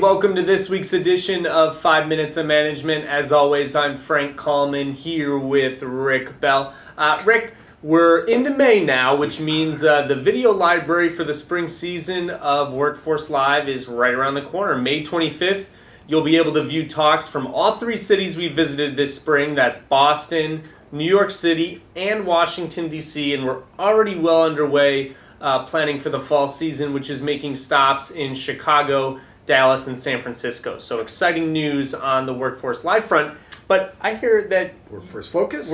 welcome to this week's edition of 5 Minutes of Management. As always, I'm Frank Kalman here with Rick Bell. Rick, we're into May now, which means the video library for the spring season of Workforce Live is right around the corner. May 25th, you'll be able to view talks from all three cities we visited this spring. That's Boston, New York City, and Washington, D.C., and we're already well underway planning for the fall season, which is making stops in Chicago, Dallas, and San Francisco. So exciting news on the Workforce Live front. But I hear that Workforce Focus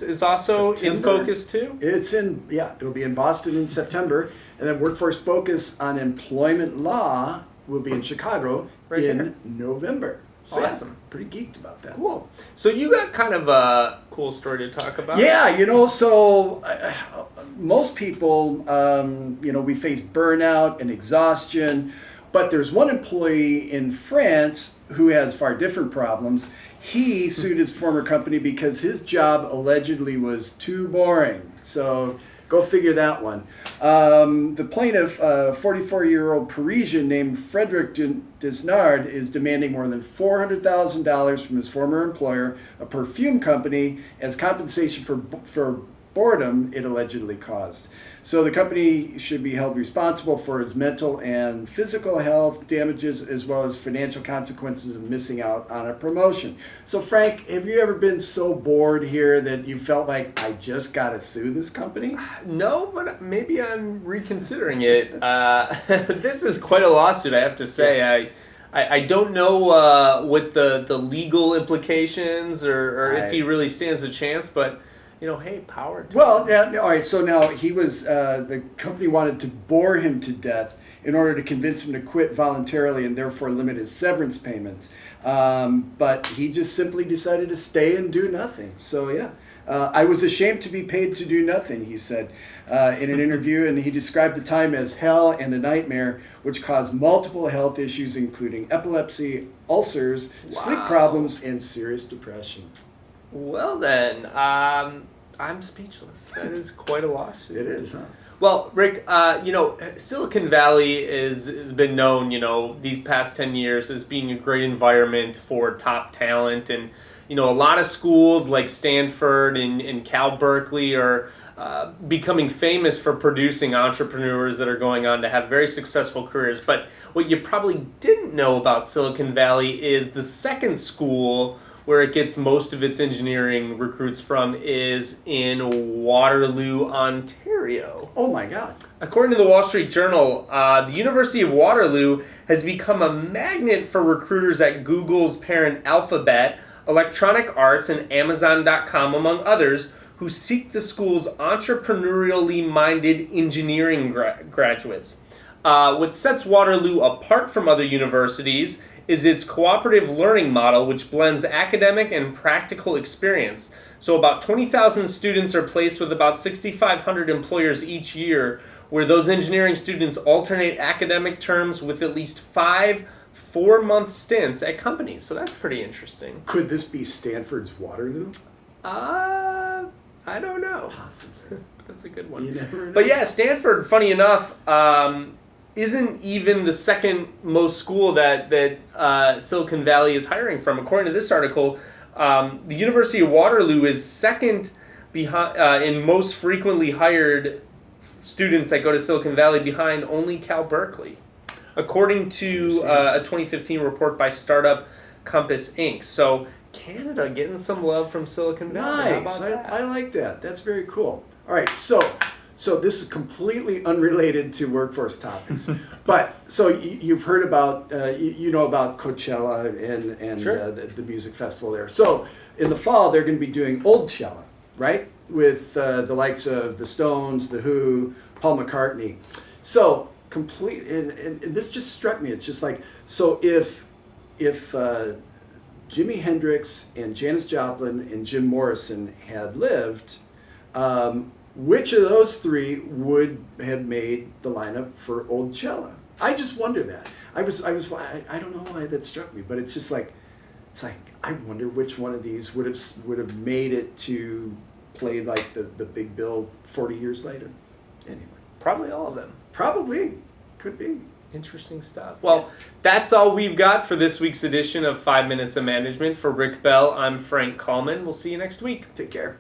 is also in focus too. It'll be in Boston in September, and then Workforce Focus on employment law will be in Chicago November. So awesome. Yeah, pretty geeked about that. Cool. So you got kind of a cool story to talk about. Yeah, most people, we face burnout and exhaustion, but there's one employee in France who has far different problems. He sued his former company because his job allegedly was too boring. So go figure that one. The plaintiff, a 44-year-old Parisian named Frederic Desnard, is demanding more than $400,000 from his former employer, a perfume company, as compensation for boredom it allegedly caused. So the company should be held responsible for his mental and physical health damages, as well as financial consequences of missing out on a promotion. So Frank, have you ever been so bored here that you felt like, I just got to sue this company? No, but maybe I'm reconsidering it. This is quite a lawsuit, I have to say. Yeah. I don't know what the legal implications or if he really stands a chance, but hey, power to him. Well, yeah, all right, so now he was, the company wanted to bore him to death in order to convince him to quit voluntarily and therefore limit his severance payments. But he just simply decided to stay and do nothing. So, yeah. I was ashamed to be paid to do nothing, he said in an interview, and he described the time as hell and a nightmare, which caused multiple health issues, including epilepsy, ulcers, sleep problems, and serious depression. Well then, I'm speechless. That is quite a lawsuit. It is, huh? Well, Rick, Silicon Valley has been known, these past 10 years as being a great environment for top talent. And, a lot of schools like Stanford and Cal Berkeley are becoming famous for producing entrepreneurs that are going on to have very successful careers. But what you probably didn't know about Silicon Valley is the second school where it gets most of its engineering recruits from is in Waterloo, Ontario. Oh my God. According to the Wall Street Journal, the University of Waterloo has become a magnet for recruiters at Google's parent Alphabet, Electronic Arts, and Amazon.com, among others, who seek the school's entrepreneurially minded engineering graduates. What sets Waterloo apart from other universities is its cooperative learning model, which blends academic and practical experience. So about 20,000 students are placed with about 6,500 employers each year, where those engineering students alternate academic terms with at least 5 4-month stints at companies. So that's pretty interesting. Could this be Stanford's Waterloo? I don't know. Possibly. That's a good one. You never know. But yeah, Stanford, funny enough, isn't even the second most school that Silicon Valley is hiring from. According to this article, the University of Waterloo is second behind in most frequently hired students that go to Silicon Valley, behind only Cal Berkeley, according to a 2015 report by Startup Compass Inc. So Canada getting some love from Silicon Valley. Nice. I like that. That's very cool. All right, so this is completely unrelated to workforce topics, but so you've heard about about Coachella and Sure. the music festival there. So in the fall they're going to be doing Oldchella, right, with the likes of the Stones, the Who, Paul McCartney. So and this just struck me. It's just like, so if Jimi Hendrix and Janis Joplin and Jim Morrison had lived, which of those three would have made the lineup for Oldchella? I just wonder that. I don't know why that struck me, but it's just like, I wonder which one of these would have made it to play like the big bill 40 years later. Anyway. Probably all of them. Probably. Could be. Interesting stuff. Well, that's all we've got for this week's edition of 5 Minutes of Management. For Rick Bell, I'm Frank Kalman. We'll see you next week. Take care.